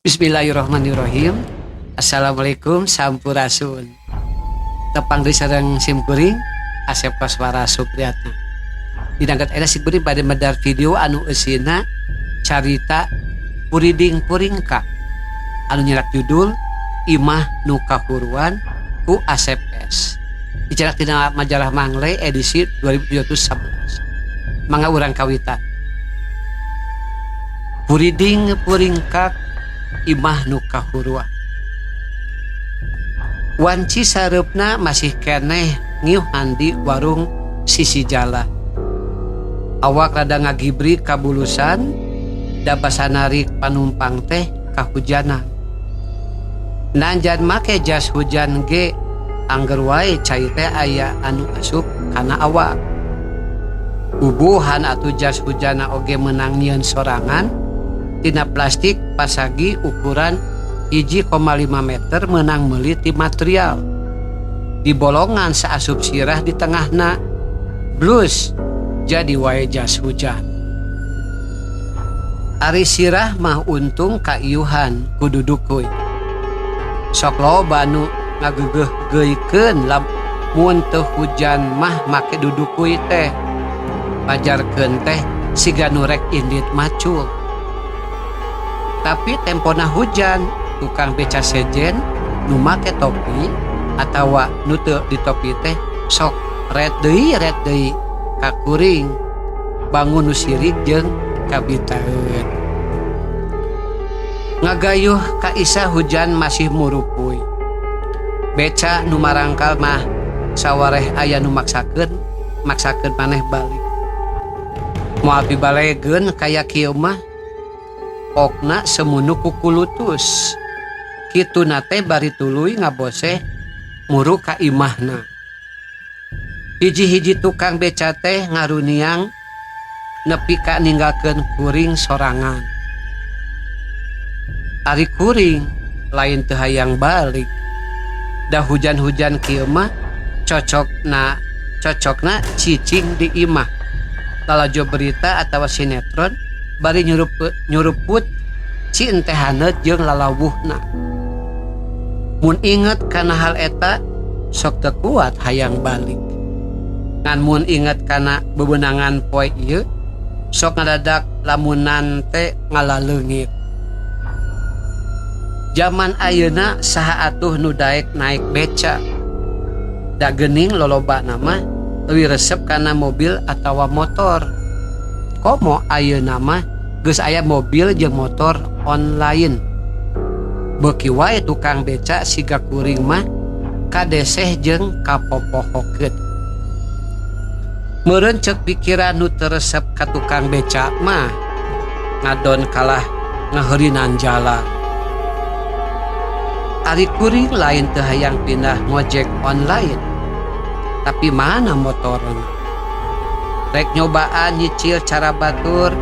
Bismillahirrahmanirrahim. Assalamualaikum sampurasun. Tepang di sareng simkuring Asep Koswara Supriyatna. Didangkat era simkuring pada medar video anu eusina carita Puriding Puringka anu nyerak judul Imah Nu Kahuruan ku Asep S. Dicerak tina majalah Mangle edisi 2011. Mangga urang kawitan. Puriding Puringka Imah Nu Kahuruan. Wanci sareupna masih keneh ngiuhan di warung sisi jalan. Awak rada ngagibri kabulusan, da basanarik panumpang teh kahujanan. Nanjan make jas hujan ge angger wae cai teh aya anu asup kana awak. Bubuhan atuh jas hujana oge meunang nyieun sorangan tina plastik pasagi ukuran 1,5 meter menang meuli ti material. Di bolongan saasup sirah di tengahna blus jadi wae jas hujan. Ari sirah mah untung kaiuhan kudu dukuy. Sok loba nu ngageugeuh-geuikeun lamun teu hujan mah make dudukuy teh. Pajarkeun teh siga nu rek indit macul. Tapi tempona hujan, tukang beca sejen nu make topi atawa nu teu di topi teh sok red deui ka kuring bangun nu sirik jeung kabitaeun. Ngagayuh ka isa hujan masih murupuy. Beca nu marangkal mah sawareh aya nu maksakeun maneh balik. Moal pibalegeun kaya kieu mah okna semunu kukulutus. Kitu nate bari tuluy ngaboseh muru ka imahna. Hiji-hiji tukang beca teh ngaruniang nepi ka ninggalkeun kuring sorangan. Ari kuring lain teu hayang balik. Da hujan-hujan kieu mah cocokna cicing di imah. Lalajo berita atawa sinetron bari nyuruput ci enteh haneut jeung lalawuhna. Mun inget kana hal eta sok teu kuat hayang balik. Ngan mun inget kana bebeunangan poe ieu sok ngadadak lamunan teh ngalaleungit. Zaman ayeuna saha atuh nu daek naek beca. Da geuning lolobana mah leuwih resep kana mobil atawa motor. Komo ayeuna mah geus aya mobil jeung motor online. Beuki wae tukang beca siga kuring mah kadeseh jeung kapopohokeun. Meureun ceuk pikiran nu teu resep ka tukang beca mah ngadon kalah ngaheurinan jalan. Ari kuring lain teu hayang pindah ngojek online. Tapi mana motorna? Rek nyobaan nyicil cara batur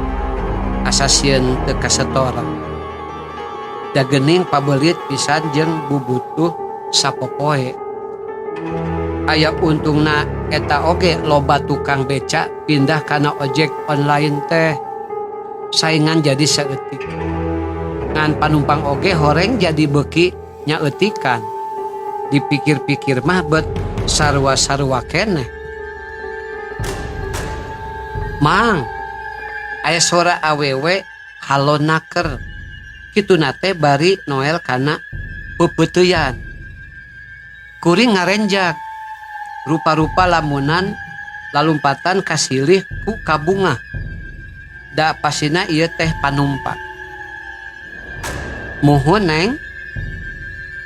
asa sieun teu kasetora. Da geuning pabeulit pisan jeung bubutuh sapopoe. Aya untungna eta oge loba tukang beca pindah kana ojek online teh. Saingan jadi saeutik. Ngan panumpang oge horeng jadi beuki nyaeutikan. Dipikir-pikir mah bet sarua-sarua keneh. Mang, aya suara awewe halonaker. Kitu nate bari Noel kana peupeuteuyan. Kuring ngarenjak. Rupa-rupa lamunan lalumpatan kasilih ku kabunga. Da pasina ieu teh panumpang. Muhun neng,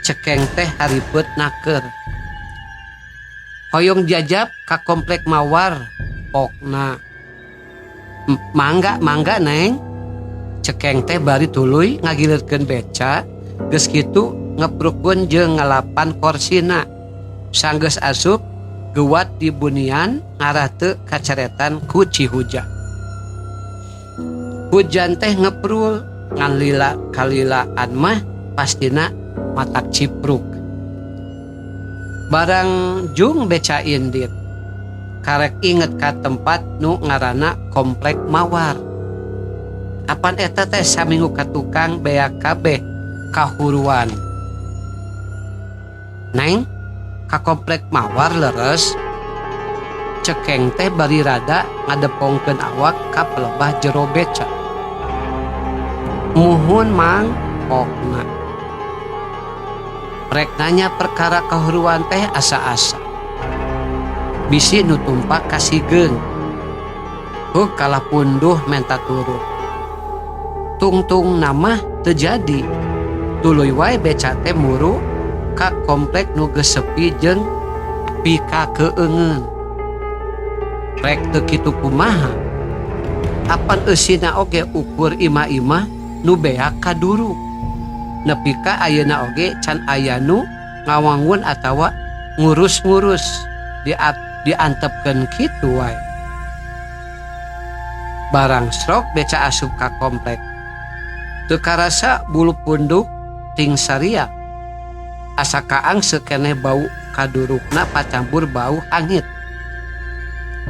cekeng teh haripeut naker. Hoyong jajab ka komplek mawar pokna. Mangga neng, cekeng teh bari tuluy ngagileutkeun beca, geus kitu ngeprukeun jeung ngalapan korsina. Sanggeus asup geuwat di bunian ngarah teu kacaretan ku Cihujan. Hujan teh ngeprul ngan lila-kalilaan mah pastina matak cipruk. Barang jung beca indit karek inget ka tempat nu ngaranna komplek mawar. Apan eta teh saminggu ka tukang bea kabeh kahuruan. Neng, ka komplek mawar leres. Cekeng teh bari rada ngadepongkeun awak ka pelebah jero beca. Muhun mang, pokna. Rek nanya perkara kahuruan teh asa-asa. Bisi nu tumpak kasigeung. Kalah punduh menta turun. Tungtung nama terjadi. Tuluy wae beca teh muru ka komplek nu geus sepi jeung pika keueungeun. Rek teu kitu kumaha? Apan eusina oge ukur imah-imah nu beak kaduru. Nepi ka ayeuna oge can aya nu ngawangun atawa ngurus-ngurus diantepkeun kitu wae. Barang srok beca asup ka komplek. Teu karasa bulu punduk ting saria. Asa kaang sekeneh bau kadurukna pacampur bau hangit.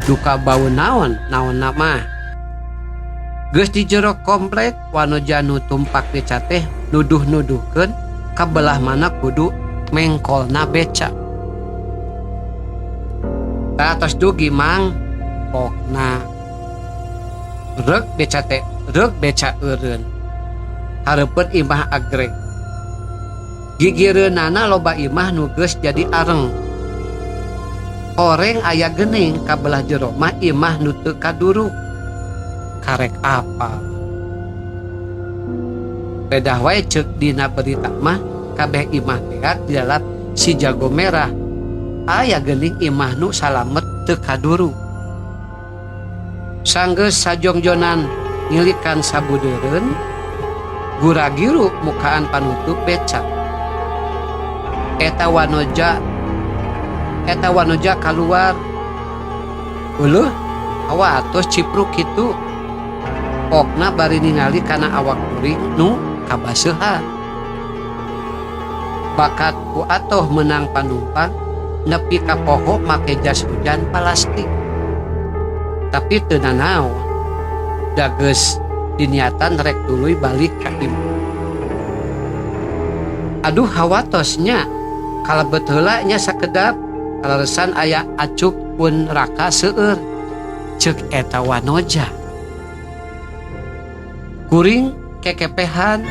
Duka bau naon mah. Geus di jero komplek wanoja nu tumpak beca teh nuduh-nuduhkeun ka belah mana kudu mengkolna beca. Tos dugi mang pokna. Reg beca eureun. Hareupeun imah agreg. Gigireunana loba imah nu geus jadi areng. Oreng aya geuning ka belah jero mah imah nu teu kaduruk. Karek apa? Bedah wae ceuk dina berita mah kabeh imah beak di dalam si jago merah. Aya geuning imah nu salamet teu kaduruk. Sanggeus sajongjonan ngilikan sabudeureun, guragiru mukaan panutup beca. Eta wanoja kaluar. Uleuh awatos cipruk kitu. Pokna bari ningali kana awak kuring nu kabaseuhan. Bakat ku atoh menang panumpang nepi ka poho make jas hujan plastik. Tapi teu nanaon. Dageus diniatan rek tuluy balik ka imah. Aduh hawatosnya. Kalebet heula nya sakedap kaleresan aya acuk pun raka seueur. Ceuk eta wanoja. Kuring kekepehan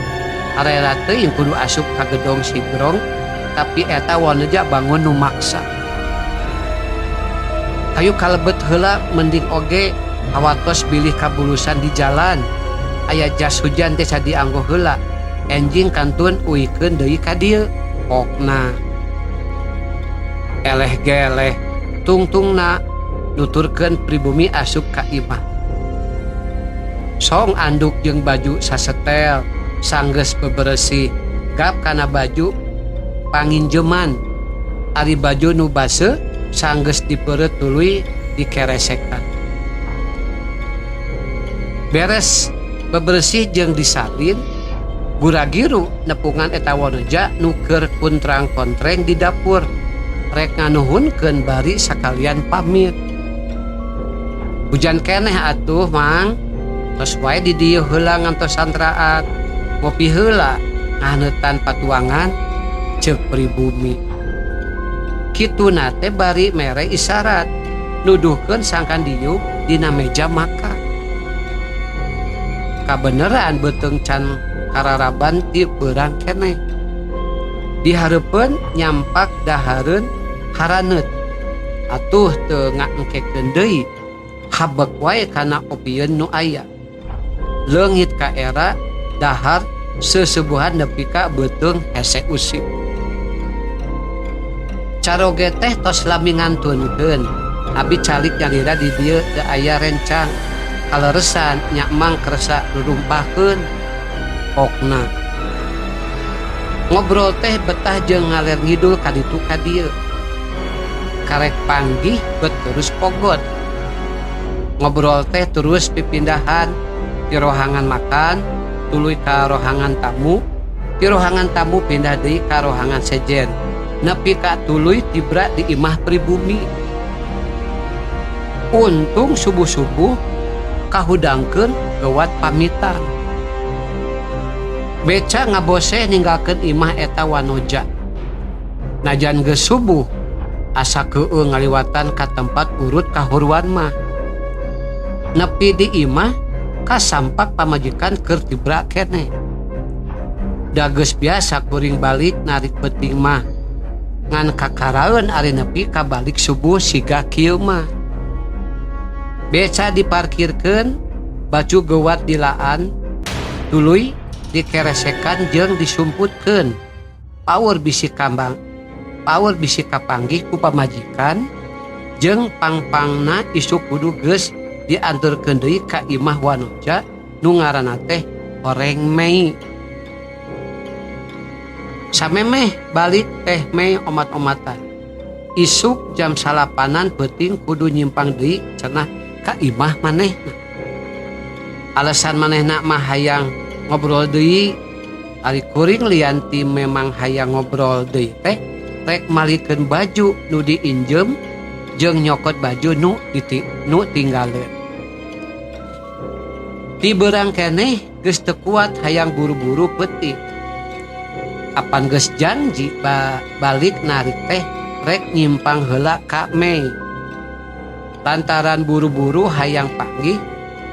arera teuing kudu asup ka gedong sigrong, tapi eta wanoja bangun nu maksa. Hayu kalebet heula mending oge awatos bilih kabulusan di jalan. Aya jas hujan teh dianggo heula. Enjing kantun uikeun deui ka dieu. Pokna eleh geleh tungtungna nuturkeun pribumi asup ka imah. Song anduk jeung baju sasetel sanggeus beberesih gap kana baju panginjeman. Ari baju nu baseuh sanggeus dipeureut tuluy dikeresekan. Beres beberesih jeung disalin, guragiru nepungan eta wanoja nu keur kuntrang-kontreng di dapur. Rek nganuhunkeun bari sakalian pamit. Hujan keneh atuh mang. Tos wae di dieu heula ngantos santraat. Ngopi heula nganeutan patuangan ceuk pribumi. Kituna teh bari mere isyarat nuduhkeun sangkan diuk dina meja makan. Kabeneran beuteung can kararaban ti peurang keneh. Dihareupeun nyampak dahareun haraneut. Atuh teu ngangkekeun deui. Habek wae kana opieun nu aya. Leungit ka era dahar sesebuhan nepi ka beuteung hese usik. Caroge teh tos lami ngantunkeun. Abi calik nyalira di dieu teu aya rencang. Kaleresan nya mang kersa rurumpahkeun. Pokna ngobrol teh betah jeung ngaler ngidul kaditu ka dieu. Karek panggih bet terus pogot. Ngobrol teh terus pipindahan ti rohangan makan tuluy ka rohangan tamu, ti rohangan tamu pindah deui ka rohangan sejen, nepi ka tuluy tibra di imah pribumi. Untung subuh-subuh kahudangkeun geuwat pamitan. Beca ngabose ninggalkeun imah eta wanoja. Najan geus subuh asa keung ngaliwatan ka tempat urut kahuruan mah. Nepi di imah kasampak pamajikan keur tibra keneh. Da geus biasa kuring balik narik peuting mah. Ngan kakaraeun ari nepi ka balik subuh siga kieu mah. Beca diparkirkeun, baju gewat dilaan, tuluy dikeresekan jeung disumputkeun. Paur bisi kapanggih ku pamajikan jeung pangpangna isu kudu geus dianturkeun deui ka imah wanoja nu ngaranna teh Horeng Mei. Samemeh balik teh Mei omat-omatan. Isuk jam 8-an peuting kudu nyimpang deui cenah ka imah manehna. Alasan manehna mah hayang ngobrol deui, ari kuring lianti memang hayang ngobrol deui teh rek malikeun baju nu diinjem jeung nyokot baju nu tinggaleun. Ti beurang keneh geus teu kuat hayang buru-buru peuting. Apan geus janji balik narik teh rek nyimpang heula ka Mei. Lantaran buru-buru hayang panggih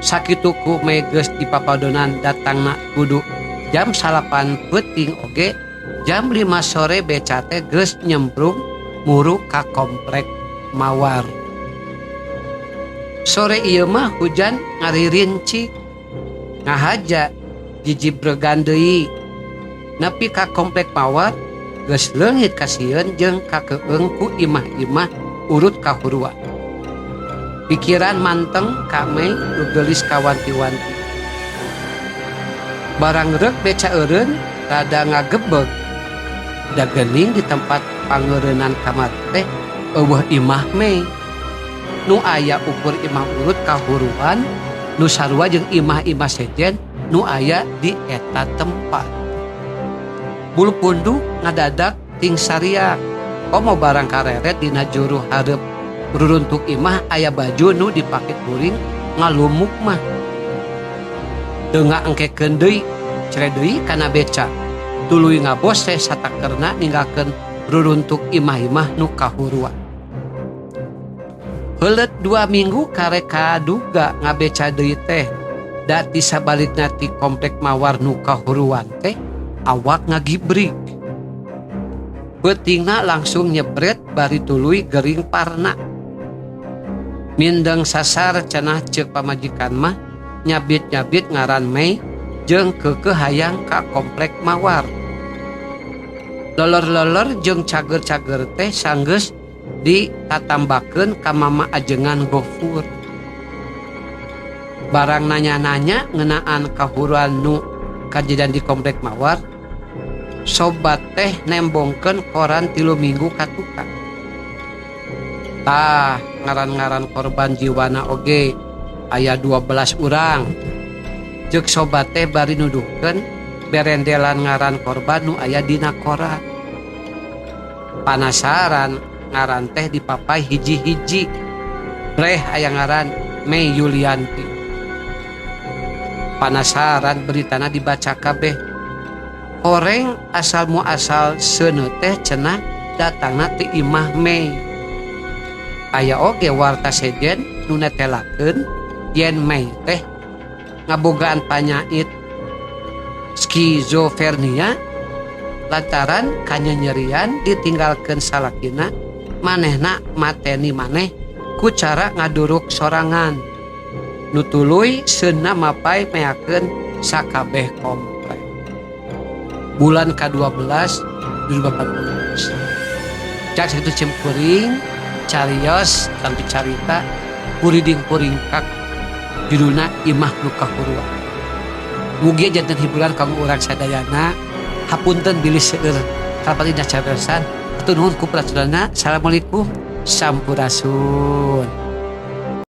sakitu ku Mei geus dipapadonan datangna kudu jam 8 peuting oge jam 5 sore beca teh geus nyemplung muru ka komplek Mawar. Sore ieu mah hujan ngaririnci ngahaja jijibregan deui. Nepi ka komplek Mawar geus leungit kasieun jeung kakeung ku imah-imah urut kahuruan. Pikiran manteng ka Mei nu geulis kawanti-wanti. Barang rek beca eureun rada ngagebeg. Da geuning di tempat pangeureunan kamar teh eueuh imah Mei. Nu aya ukur imah urut kahuruan nu sarua jeung imah-imah sejen nu aya di eta tempat. Bulu pundu ngadadak ting sariak. Komo barang kareret dina juru hareup ruruntuk imah aya baju nu dipake kuring ngalumuk mah. Deunga engkekeun deui cere deui kana beca. Tuluy ngabose satakerna ninggalkeun ruruntuk imah-imah nu kahuruan. Heuleut 2 minggu karek kaduga ngabeca deui teh. Da ti sabalikna ti komplek Mawar nu kahuruan teh awak ngagibrik. Beutingna langsung nyebret bari tuluy gering parna. Mindeng sasar cenah ceuk pamajikan mah nyabit-nyabit ngaran Mei jeung keukeuh hayang ka komplek Mawar. Lolor-lolor jeung cager-cager teh sanggeus ditatambakeun ka mama ajengan Gofur. Barang nanya-nanya ngeunaan kahuruan nu kajadian di komplek Mawar, sobat teh nembongkeun koran 3 minggu ka tukang. Tah ngaran-ngaran korban jiwana oge aya 12 urang. Jeung sobat teh bari nuduhkeun berendelan ngaran korban nu aya dina koran. Panasaran ngaran teh dipapai hiji-hiji. Breh aya ngaran Mei Yulianti. Panasaran beritana dibaca kabeh. Horeng asal muasal seuneu teh cenah datangna ti imah Mei. Aya oge warta sejen nu netelakeun yen Mei teh ngabogaan panyait skizofrenia lantaran kanyanyerian ditinggalkeun salakina manehna mateni maneh ku cara ngaduruk sorangan nu tuluy seunna mapai meakeun sakabeh komplek. Bulan ka-12 2014 cak sakitu cemkuring carios tantu carita kuriding puringkak judulna Imah Nu Kahuruan. Mugi janten hiburan kanggo urang sadayana. Hapunten bilih seueur kapalina cariyosan. Hatur nuhun ku pratulana. Assalamualaikum sampurasun.